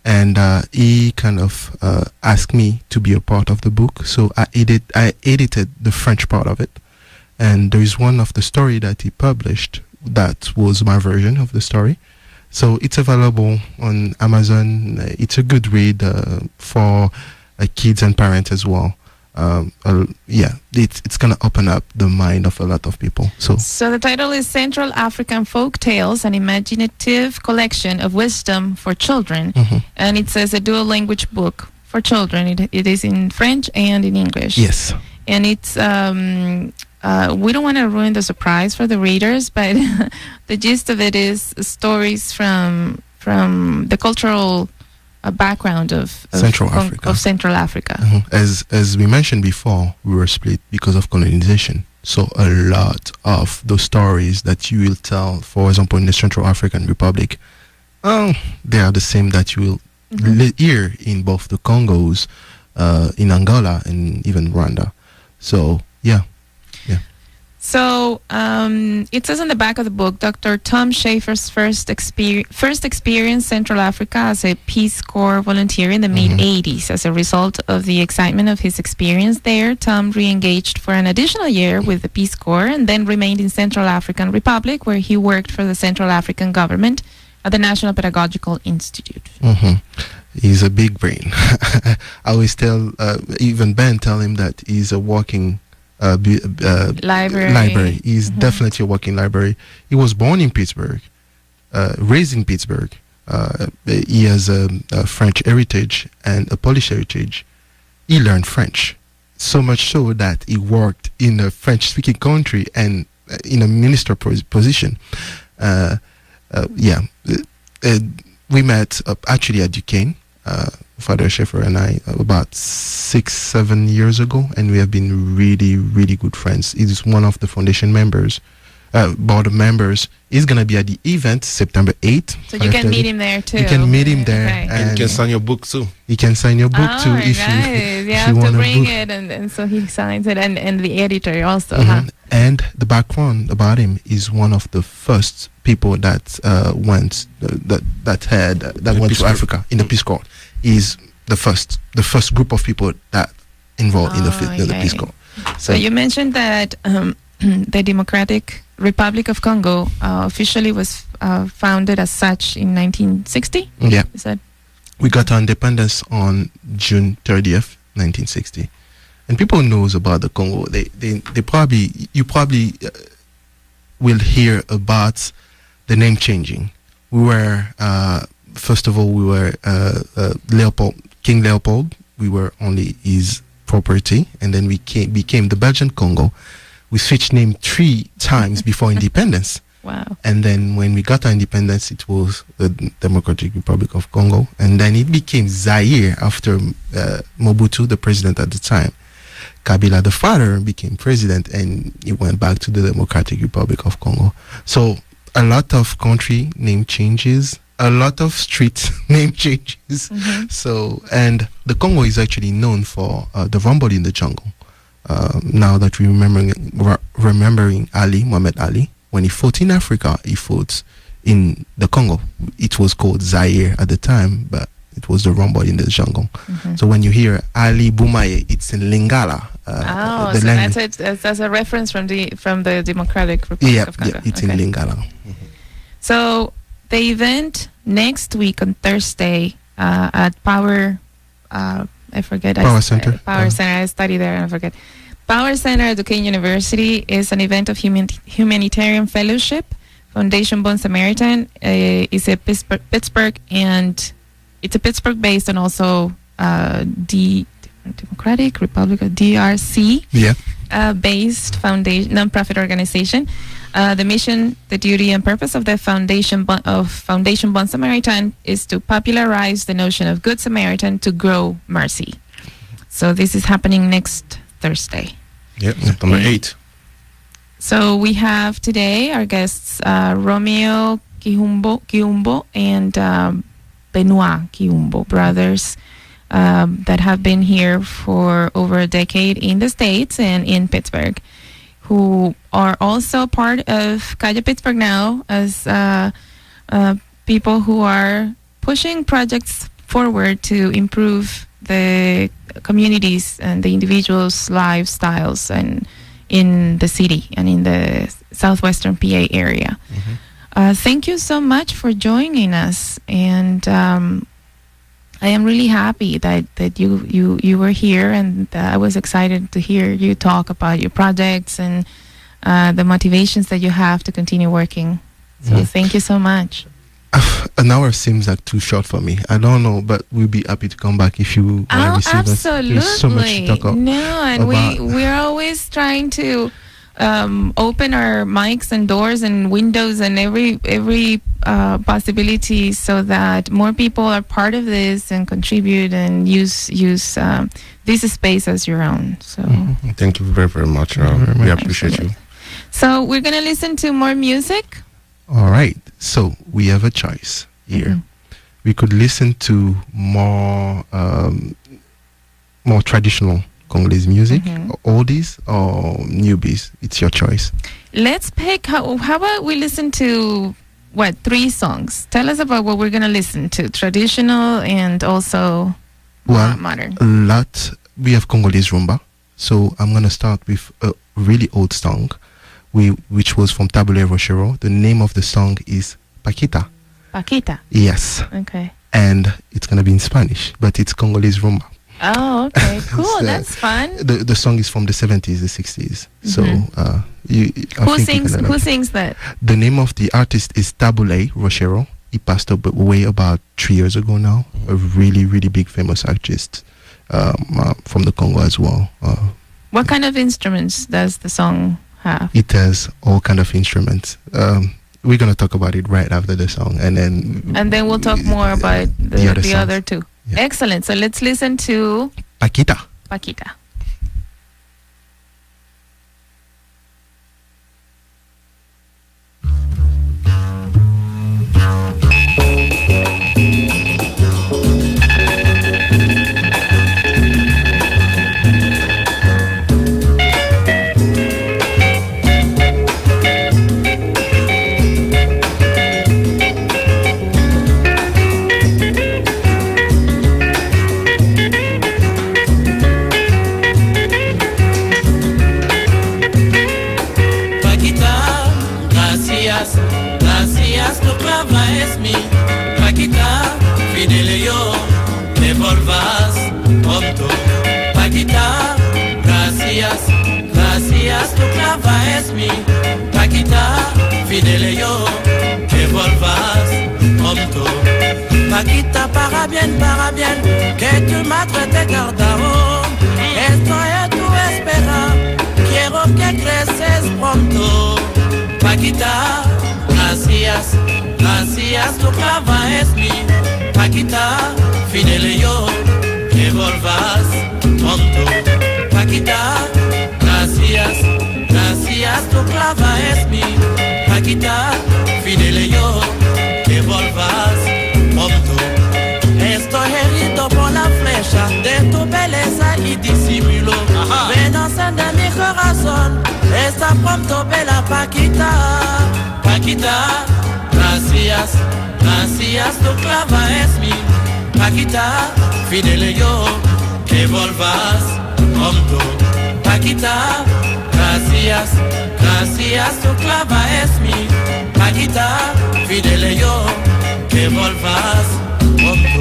and he kind of asked me to be a part of the book. So I edited the French part of it, and there is one of the story that he published that was my version of the story. So it's available on Amazon. It's a good read for kids and parents as well. It's gonna open up the mind of a lot of people. So the title is Central African Folk Tales, an imaginative collection of wisdom for children. And it says a dual language book for children. It is in French and in English. yes, And it's we don't want to ruin the surprise for the readers, but the gist of it is stories from the cultural background of Central Africa. Of Central Africa. As we mentioned before, we were split because of colonization. So a lot of those stories that you will tell, for example, in the Central African Republic, they are the same that you will hear in both the Congos, in Angola, and even Rwanda. So, yeah. So it says on the back of the book, Dr. Tom Schaefer's first experienced Central Africa as a Peace Corps volunteer in the mid-'80s. As a result of the excitement of his experience there, Tom re-engaged for an additional year with the Peace Corps and then remained in Central African Republic, where he worked for the Central African government at the National Pedagogical Institute. He's a big brain. I always tell, even Ben tell him that he's a walking library. He's definitely a walking library. He was born in Pittsburgh, raised in Pittsburgh. He has a French heritage and a Polish heritage. He learned French, so much so that he worked in a French-speaking country and in a minister position. We met actually at Duquesne, Father Schaefer and I, about 6-7 years ago, and we have been really, really good friends. He's one of the foundation members, board of members. He's going to be at the event September 8th. So you can meet him there too. You can meet him there. Okay. And you can sign your book too. He can sign your book too if you have to bring it, and so he signs it, and the editor also. And the background about him is one of the first people that went went to Africa in the Peace Corps. Is the first group of people that involved in the Peace Corps. So you mentioned that the Democratic Republic of Congo officially was founded as such in 1960. Yeah, is that? We got our independence on June 30th, 1960. And people knows about the Congo. You probably will hear about the name changing. We were first of all, we were King Leopold. We were only his property, and then we became the Belgian Congo. We switched name 3 times before independence. Wow! And then when we got our independence, it was the Democratic Republic of Congo, and then it became Zaire after Mobutu, the president at the time. Kabila, the father, became president, and he went back to the Democratic Republic of Congo. So a lot of country name changes, a lot of street name changes. So, and the Congo is actually known for the rumble in the jungle. Now that we remembering Ali, Muhammad Ali, when he fought in Africa, he fought in the Congo. It was called Zaire at the time, but it was the rumble in the jungle. So when you hear Ali Boumaye, it's in Lingala. That's a reference from the Democratic Republic of Congo. Yeah, it's in Lingala. So the event next week on Thursday at Power Center. I study there and I forget. Power Center at Duquesne University is an event of humanitarian fellowship. Foundation Bon Samaritan is a Pittsburgh, and it's a Pittsburgh-based and also Democratic Republic of DRC based foundation nonprofit organization. The mission, the duty, and purpose of the Foundation Bon Samaritan is to popularize the notion of Good Samaritan to grow mercy. So this is happening next Thursday. Yep, September 8th. So we have today our guests Romeo Kihumbu and Benoit Kihumbu, brothers that have been here for over a decade in the States and in Pittsburgh, who are also part of Calle Pittsburgh now as people who are pushing projects forward to improve the communities and the individuals' lifestyles and in the city and in the southwestern PA area. Thank you so much for joining us, and I am really happy that you were here, and I was excited to hear you talk about your projects and the motivations that you have to continue working. So thank you so much. An hour seems like too short for me. I don't know, but we'll be happy to come back if you want to receive absolutely. us. There's so much to talk about. No, and we're always trying to open our mics and doors and windows and every possibility so that more people are part of this and contribute and use this space as your own. So Thank you very, very much. We appreciate you. So we're going to listen to more music. All right. So we have a choice here. We could listen to more traditional Congolese music, oldies or newbies. It's your choice. Let's pick. How about we listen to 3 songs? Tell us about what we're going to listen to. Traditional and also modern. A lot. We have Congolese rumba. So I'm going to start with a really old song, which was from Tabule Rochero. The name of the song is Paquita. Paquita. Yes. Okay. And it's going to be in Spanish, but it's Congolese rumba. Oh, okay. Cool. That's fun. The song is from the 70s, the 60s. So who sings that? The name of the artist is Tabule Rochero. He passed away about 3 years ago now. A really, really big famous artist from the Congo as well. What kind of instruments does the song have? It has all kind of instruments. We're going to talk about it right after the song. And then we'll talk more about the other two. Yeah. Excellent. So let's listen to Paquita. Paquita. Paquita, para bien, que tu mates cardao. Estoy tu espera, quiero que creces pronto. Paquita, gracias, tu clava es mi. Paquita, fidele yo, que volvas pronto. Paquita, gracias, tu clava es mi. Paquita, fidele yo, que volvas pronto. Estoy herido por la flecha de tu belleza y disimulo. Venanza de mi corazón, está pronto bella Paquita. Paquita, gracias, tu clava es mi. Paquita, fidele yo, que volvas pronto. Paquita, gracias, tu clava es mi. Paquita, fidele yo, que volvas pronto.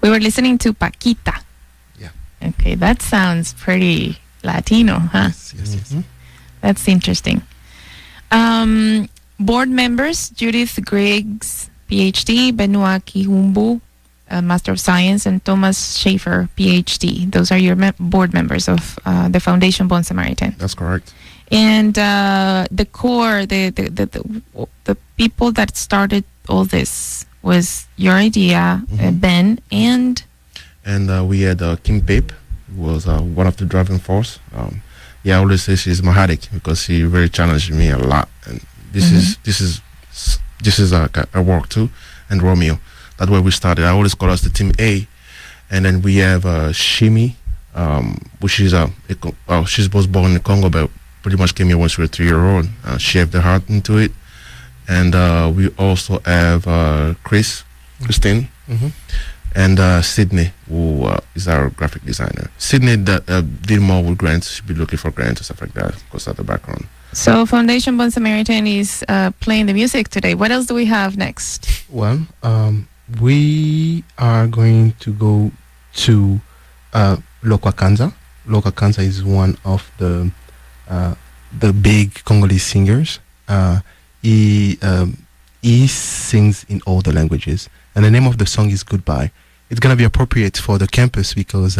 We were listening to Paquita. Yeah. Okay, that sounds pretty Latino, huh? Yes. That's interesting. Board members, Judith Griggs, PhD, Benoit Kihumbu, Master of Science, and Thomas Schaefer, PhD. Those are your board members of the Foundation Bon Samaritan. That's correct. And the core, the people that started all this was your idea, Ben, and we had Kim Pape, who was one of the driving force. I always say she's my headache because she really challenged me a lot, and this is this is a Wrct and Romeo. That's where we started. I always call us the team A. And then we have Shimi, which is she was born in Congo, but pretty much came here once we were 3-year-old. She had the heart into it. And we also have Christine, and Sydney, who is our graphic designer. Sydney did more with grants. She'd be looking for grants and stuff like that because of the background. So Foundation Bon Samaritan is playing the music today. What else do we have next? Well, we are going to go to Lokwa Kanza. Lokwa Kanza is one of the big Congolese singers. He sings in all the languages, and the name of the song is Goodbye. It's gonna be appropriate for the campus because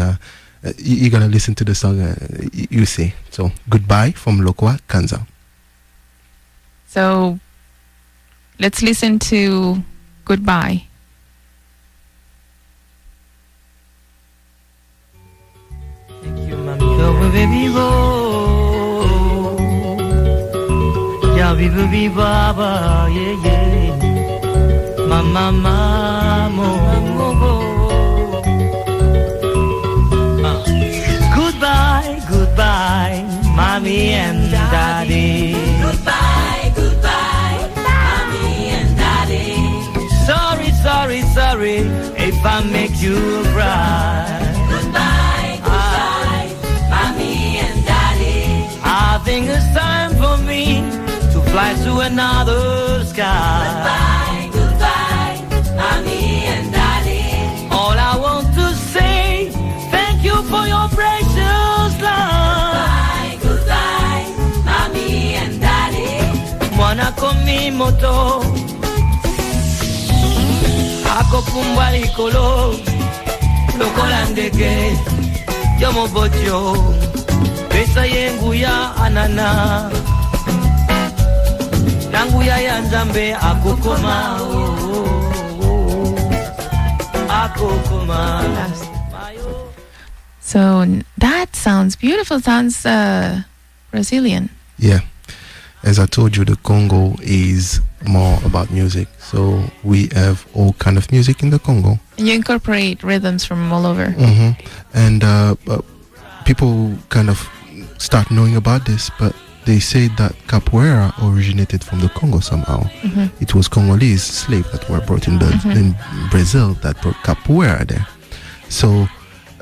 you're gonna listen to the song you say. So Goodbye from Lokwa Kanza. So let's listen to Goodbye. Thank you, mami. Go, baby, go. Ya vivu baba, yeah, yeah. Mama, mamo. Goodbye, goodbye, mommy and daddy. Goodbye, goodbye, mommy and daddy. Sorry, if I make you cry. Goodbye, goodbye, mommy and daddy. I think it's time for me to fly to another sky. Goodbye, goodbye, mommy and daddy. All I want to say, thank you for your precious love. Goodbye, goodbye, mommy and daddy. Mwana komi moto, ako pumbwa likolo, lokola ndege, yomo bocho, pesa yengu ya anana, nangu ya nzambe akukoma, akukoma. So that sounds beautiful. Sounds Brazilian. Yeah. As I told you, the Congo is more about music. So we have all kind of music in the Congo. And you incorporate rhythms from all over. And people kind of start knowing about this, but they say that capoeira originated from the Congo somehow. It was Congolese slaves that were brought in Brazil that brought capoeira there. So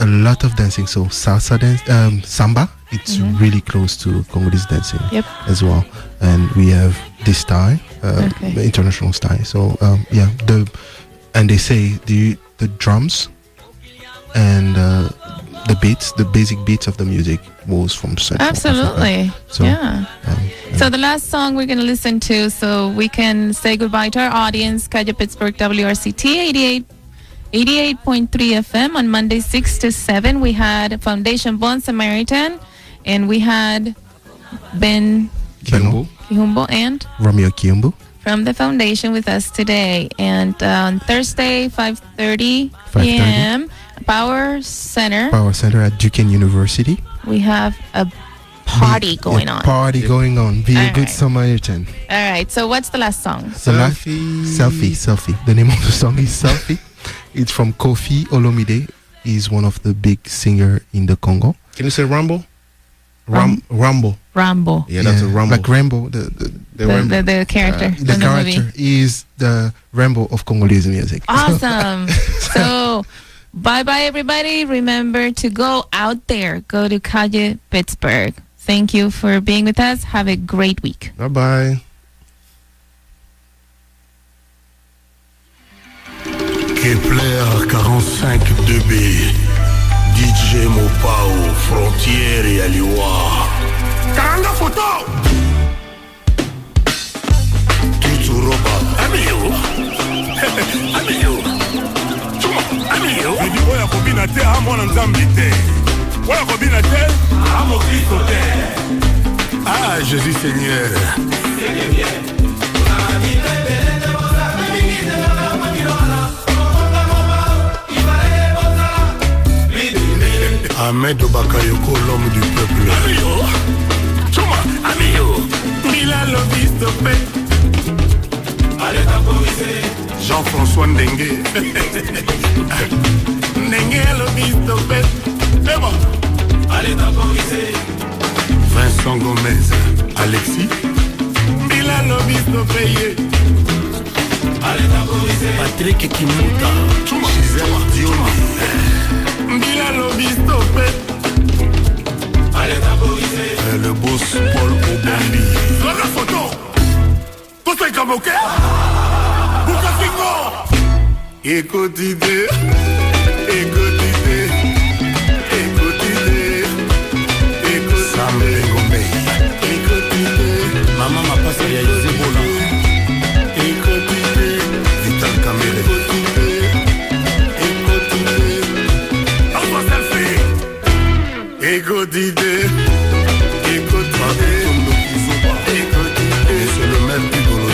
a lot of dancing. So salsa dance, samba, it's really close to Congolese dancing as well. And we have this style, the international style. So and they say the drums and the beats, the basic beats of the music was from Central Absolutely. Africa. So, yeah. So the last song we're going to listen to, so we can say goodbye to our audience, Calle Pittsburgh, WRCT 88.3 FM on Monday 6 to 7. We had Foundation Bon Samaritan, and we had Benoit Kihumbu and Romeo Kihumbu from the Foundation with us today. And on Thursday, 5:30 p.m., Power Center at Duquesne University. We have a party going on. Be a good Samaritan. All right. So what's the last song? Selfie. The name of the song is Selfie. It's from Kofi Olomide. He's one of the big singer in the Congo. Can you say Rambo? Rambo. Yeah, that's a Rambo. Like Rambo, the character. The character is the Rambo of Congolese music. Awesome. So, bye-bye, everybody. Remember to go out there. Go to Calle Pittsburgh. Thank you for being with us. Have a great week. Bye-bye. Kepler 45 2B, DJ Mopao, Frontière et Aliwa. Karanga photo! Tutu Roba, Amiyo! Amiyo! Amiyo! Idi oya kobina te, amwana nzambi te. Oya kobina te, amo Kristo te. Ah, Jésus Seigneur. C'est bien. Ahmed Bakayoko, l'homme du peuple. Amiyo, Chuma, Amiyo, Mila Lovisto Pe. Allez, François Ndengue. Ndengue lobby stoppé. C'est bon. Allez temporiser. Vincent Gomez, Alexis. Bila lobby stoppé. Allez temporiser. Patrick Kimuta. Gisèle Dioni. Bila lobby stoppé. Allez temporiser. Le boss Paul Obambi. Sur la photo. Tout est comme ok. Écoute idée, écoute idée, écoute idée, écoute Sam Bengombe, écoute idée, maman m'a pas réalisé Bola, écoute idée, Vital Kamele, écoute idée, on va selfie, écoute idée, écoute idée, c'est le même du Golo.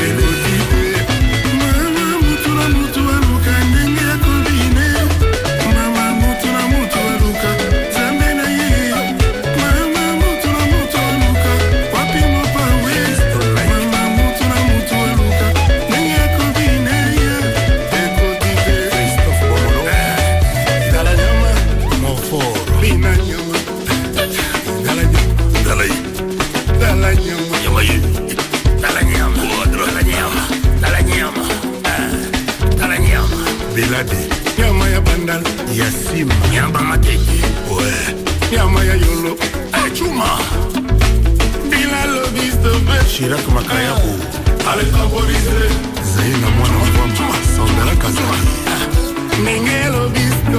Nyama ya bandal ya sima nyamba mateki ouais nyama ya yolo chuma bila lobiste Chirac Makayabu allez temporiser Zaina mwana wa Sandra Kazali Nenge lobiste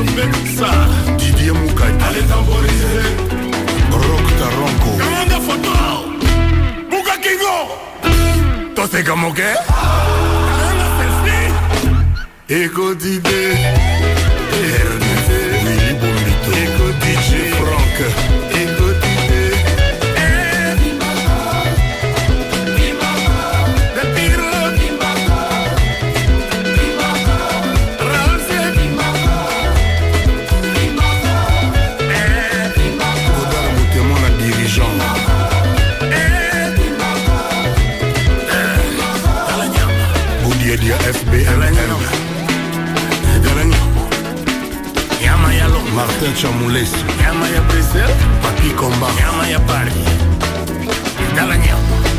ça Didier Moukai allez temporiser Rock Taronko Kamanda photo Buka Kingo Toi c'est comme ok Écoute idée, Ernest, Willy Bombito, écoute DJ Franck, écoute idée, le pire, Ralsé, Godard Moutemon la dirigeant, Boudiadia FBL. Martin Chamoules, Yama ya Brésil, Papi Combat, Yama ya Paris, Dalanya.